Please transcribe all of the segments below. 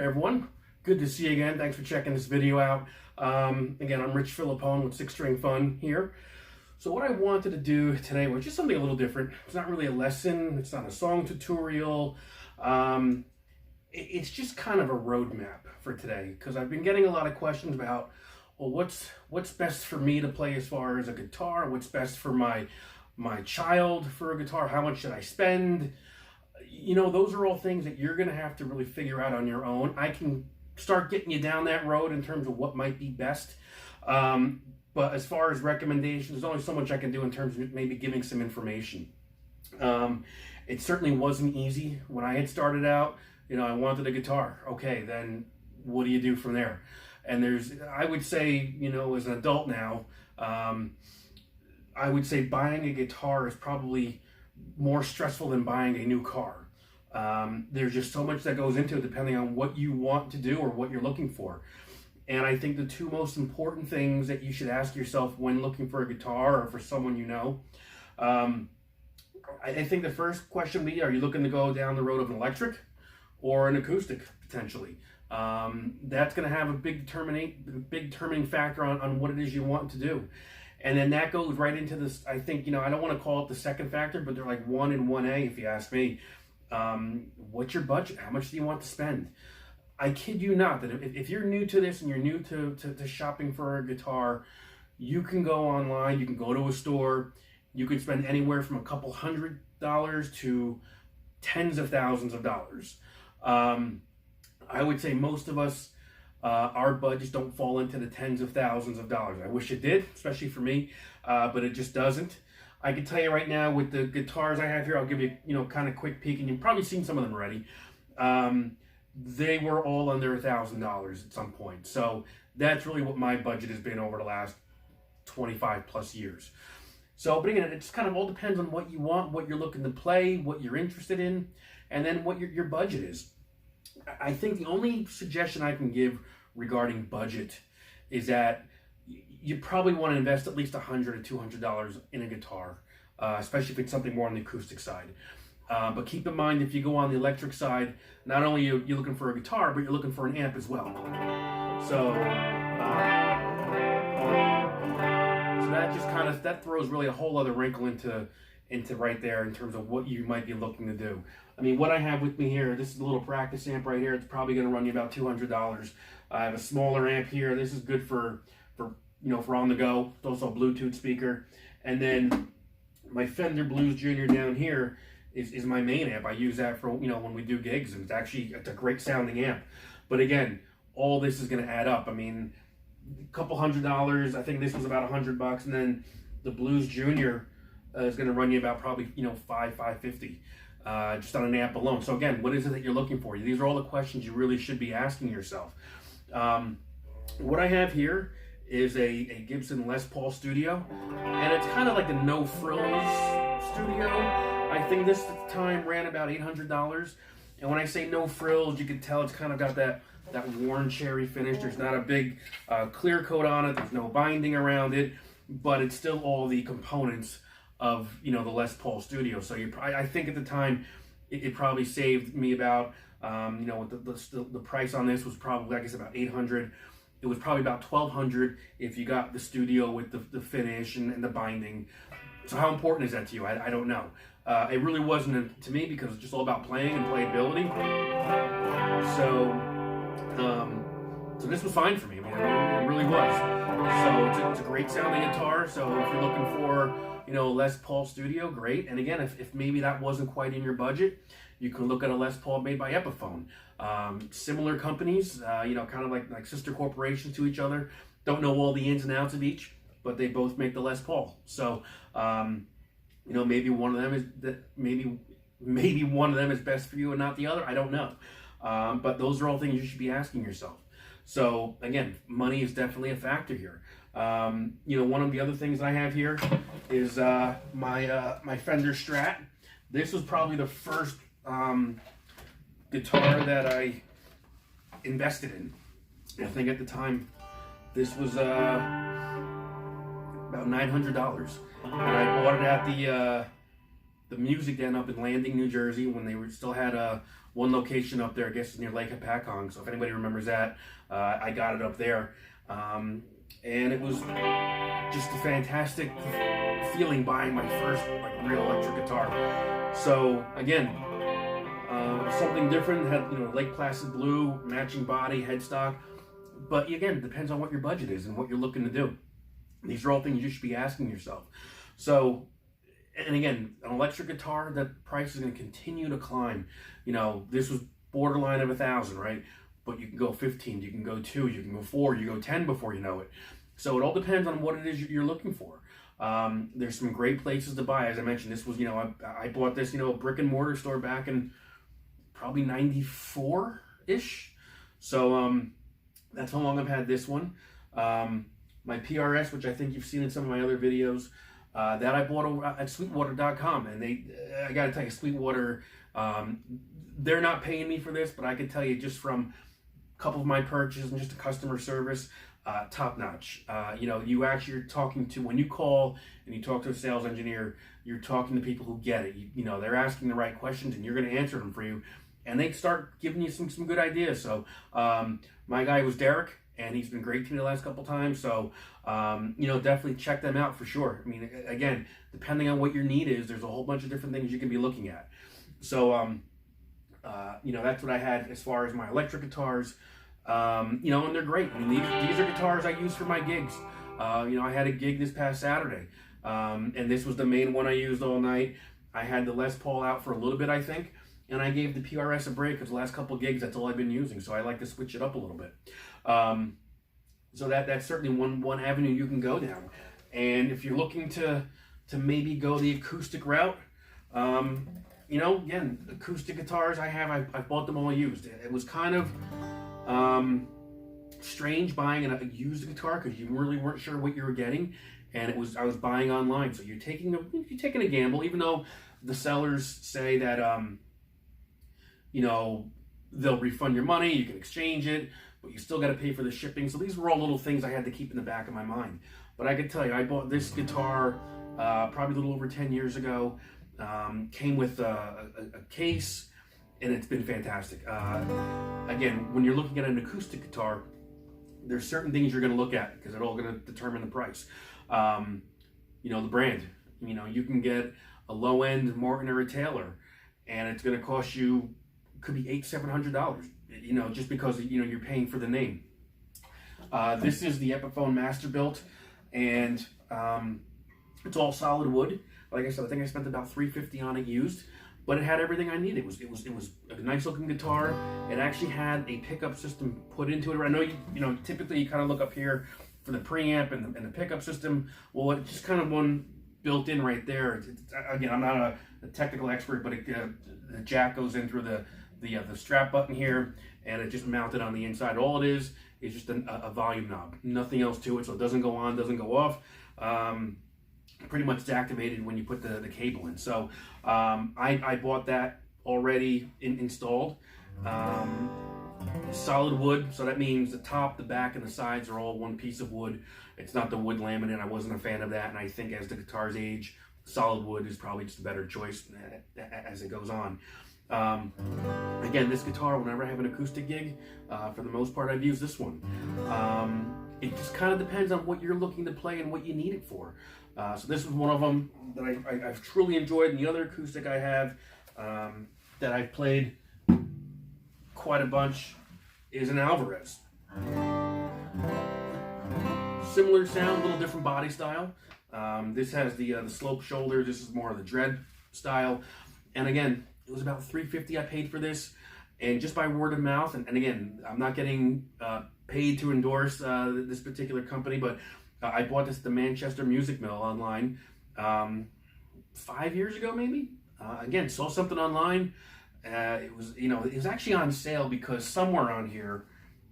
everyone. Good to see you again. Thanks for checking this video out. Again, I'm Rich Ephiphone with Six String Fun here. So what I wanted to do today was just something a little different. It's not really a lesson. It's not a song tutorial. It's just kind of a roadmap for today, because I've been getting a lot of questions about, well, what's best for me to play as far as a guitar? What's best for my child for a guitar? How much should I spend? You know, those are all things that you're going to have to really figure out on your own. I can start getting you down that road in terms of what might be best. But as far as recommendations, there's only so much I can do in terms of maybe giving some information. It certainly wasn't easy when I had started out. You know, I wanted a guitar. Okay, then what do you do from there? And I would say, you know, as an adult now, I would say buying a guitar is probably more stressful than buying a new car. There's just so much that goes into it depending on what you want to do or what you're looking for. And I think the two most important things that you should ask yourself when looking for a guitar or for someone you know, I think the first question would be, are you looking to go down the road of an electric or an acoustic potentially? That's going to have a big determining factor on what it is you want to do. And then that goes right into this, I think, you know, I don't want to call it the second factor, but they're like 1 and 1A if you ask me. What's your budget? How much do you want to spend? I kid you not that if you're new to this and you're new to shopping for a guitar, you can go online, you can go to a store, you can spend anywhere from a couple $100s to tens of thousands of dollars. I would say most of us, our budgets don't fall into the tens of thousands of dollars. I wish it did, especially for me, but it just doesn't. I can tell you right now with the guitars I have here, I'll give you, you know, kind of quick peek, and you've probably seen some of them already. They were all under $1,000 at some point. So that's really what my budget has been over the last 25 plus years. So, but again, it just kind of all depends on what you want, what you're looking to play, what you're interested in, and then what your budget is. I think the only suggestion I can give regarding budget is that you probably want to invest at least $100 to $200 in a guitar, especially if it's something more on the acoustic side. But keep in mind, if you go on the electric side, not only are you looking for a guitar, but you're looking for an amp as well. So that just kind of, that throws really a whole other wrinkle into right there in terms of what you might be looking to do. I mean, what I have with me here, this is a little practice amp right here. It's probably going to run you about $200. I have a smaller amp here. This is good for you know, for on the go. It's also a Bluetooth speaker. And then my Fender Blues Junior down here is my main amp. I use that for, you know, when we do gigs, and it's a great sounding amp. But again, all this is going to add up. I mean, a couple $100. I think this was about $100, and then the Blues Junior is going to run you about probably, you know, $550 just on an amp alone. So again, what is it that you're looking for? These are all the questions you really should be asking yourself. What I have here is a Gibson Les Paul Studio, and it's kind of like the no frills studio. I think this at the time ran about $800, and when I say no frills, you can tell it's kind of got that worn cherry finish. There's not a big clear coat on it. There's no binding around it, but it's still all the components of, you know, the Les Paul Studio. So I think at the time it probably saved me about you know, the price on this was probably, I guess, about $800. It was probably about $1,200 if you got the studio with the finish and the binding. So how important is that to you? I don't know. It really wasn't to me, because it's just all about playing and playability. So this was fine for me. I mean, it really was. So it's a great sounding guitar. So if you're looking for, you know, Les Paul Studio, great. And again, if maybe that wasn't quite in your budget, you can look at a Les Paul made by Ephiphone. Similar companies, you know, kind of like sister corporations to each other. Don't know all the ins and outs of each, but they both make the Les Paul. So, you know, maybe one of them is maybe one of them is best for you and not the other. I don't know. But those are all things you should be asking yourself. So again, money is definitely a factor here. You know, one of the other things I have here is my Fender Strat. This was probably the first guitar that I invested in. I think at the time this was about $900, and I bought it at the music den up in Landing, New Jersey, when they still had one location up there, I guess near Lake Ephiphone. So if anybody remembers that, I got it up there. And it was just a fantastic feeling buying my first real electric guitar. So again, something different. Had Lake Placid blue, matching body, headstock. But again, it depends on what your budget is and what you're looking to do. These are all things you should be asking yourself. So, and again, an electric guitar, the price is going to continue to climb. This was borderline of 1,000, right? But you can go 15, you can go 2, you can go 4, you go 10 before you know it. So it all depends on what it is you're looking for. There's some great places to buy. As I mentioned, this was, I bought this, a brick and mortar store back in probably 94-ish. So that's how long I've had this one. My PRS, which I think you've seen in some of my other videos, that I bought over at Sweetwater.com. And I got to tell you, Sweetwater, they're not paying me for this, but I can tell you just from a couple of my purchases and just the customer service, top notch. You actually are talking to, when you call and you talk to a sales engineer, you're talking to people who get it. They're asking the right questions and you're going to answer them for you. And they start giving you some good ideas. So my guy was Derek, and he's been great to me the last couple times. So, definitely check them out for sure. I mean, again, depending on what your need is, there's a whole bunch of different things you can be looking at. So, that's what I had as far as my electric guitars. And they're great. I mean, these are guitars I use for my gigs. I had a gig this past Saturday, and this was the main one I used all night. I had the Les Paul out for a little bit, I think. And I gave the PRS a break because the last couple gigs, that's all I've been using. So I like to switch it up a little bit. So that's certainly one avenue you can go down. And if you're looking to maybe go the acoustic route, again, acoustic guitars I've bought them all used. It was kind of strange buying a used guitar because you really weren't sure what you were getting. And I was buying online. So you're taking a gamble, even though the sellers say that, they'll refund your money, you can exchange it, but you still got to pay for the shipping. So these were all little things I had to keep in the back of my mind. But I could tell you, I bought this guitar probably a little over 10 years ago. Came with a case, and it's been fantastic. Again, when you're looking at an acoustic guitar, there's certain things you're going to look at because it's all going to determine the price. The brand. You can get a low-end Martin or a Taylor, and it's going to cost you, could be $700, just because you're paying for the name. This is the Ephiphone Masterbilt, and it's all solid wood. Like I said, I think I spent about $350 on it used, but it had everything I needed. It was a nice looking guitar. It actually had a pickup system put into it. I know typically you kind of look up here for the preamp and the pickup system. Well, it's just kind of one built in right there. Again, I'm not a technical expert, but the jack goes in through the strap button here, and it just mounted on the inside. All it is just a volume knob, nothing else to it, so it doesn't go on, doesn't go off. Pretty much it's activated when you put the cable in. So I bought that already installed. Solid wood, so that means the top, the back, and the sides are all one piece of wood. It's not the wood laminate. I wasn't a fan of that, and I think as the guitars age, solid wood is probably just a better choice as it goes on. Again, this guitar, whenever I have an acoustic gig, for the most part, I've used this one. It just kind of depends on what you're looking to play and what you need it for. So this was one of them that I've truly enjoyed. And the other acoustic I have that I've played quite a bunch is an Alvarez. Similar sound, a little different body style. This has the slope shoulder. This is more of the dread style. And again, it was about $350 I paid for this, and just by word of mouth. And again, I'm not getting paid to endorse this particular company, but I bought this at the Manchester Music Mill online 5 years ago, maybe. Again, saw something online. It was actually on sale because somewhere on here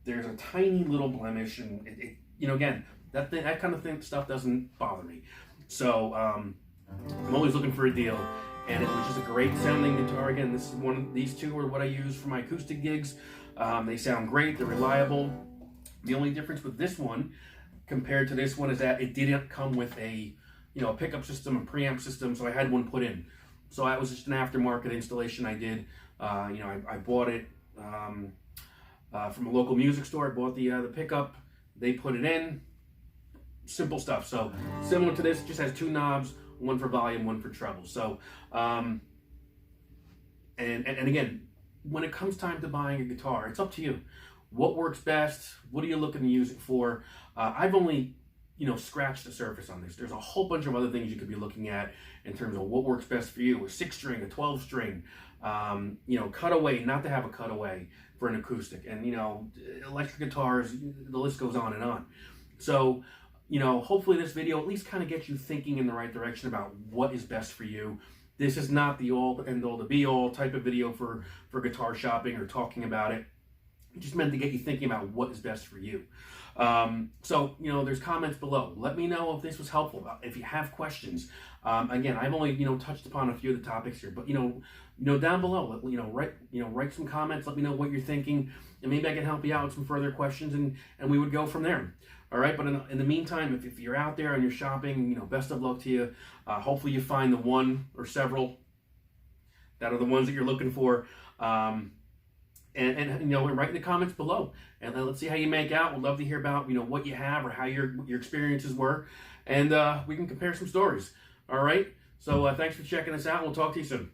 there's a tiny little blemish, and again, that kind of stuff doesn't bother me. So I'm always looking for a deal. And it was just a great sounding guitar. Again, these two are what I use for my acoustic gigs. They sound great, they're reliable. The only difference with this one compared to this one is that it didn't come with a pickup system, a preamp system, so I had one put in. So that was just an aftermarket installation I did. I bought it from a local music store. I bought the pickup. They put it in. Simple stuff. So similar to this, just has two knobs, one for volume, one for treble. So and again, when it comes time to buying a guitar, it's up to you. What works best? What are you looking to use it for? I've only scratched the surface on this. There's a whole bunch of other things you could be looking at in terms of what works best for you. A 6-string, a 12-string, cutaway, not to have a cutaway for an acoustic, and electric guitars, the list goes on and on. So hopefully this video at least kind of gets you thinking in the right direction about what is best for you. This is not the all end all, the be all type of video for guitar shopping or talking about it. It's just meant to get you thinking about what is best for you. So there's comments below. Let me know if this was helpful. If you have questions, again, I've only touched upon a few of the topics here, but down below, write some comments. Let me know what you're thinking, and maybe I can help you out with some further questions, and we would go from there. All right, but in the meantime, if you're out there and you're shopping, best of luck to you. Hopefully you find the one or several that are the ones that you're looking for. And write in the comments below, and let's see how you make out. We'd love to hear about what you have or how your experiences were, and we can compare some stories. All right, so thanks for checking us out. We'll talk to you soon.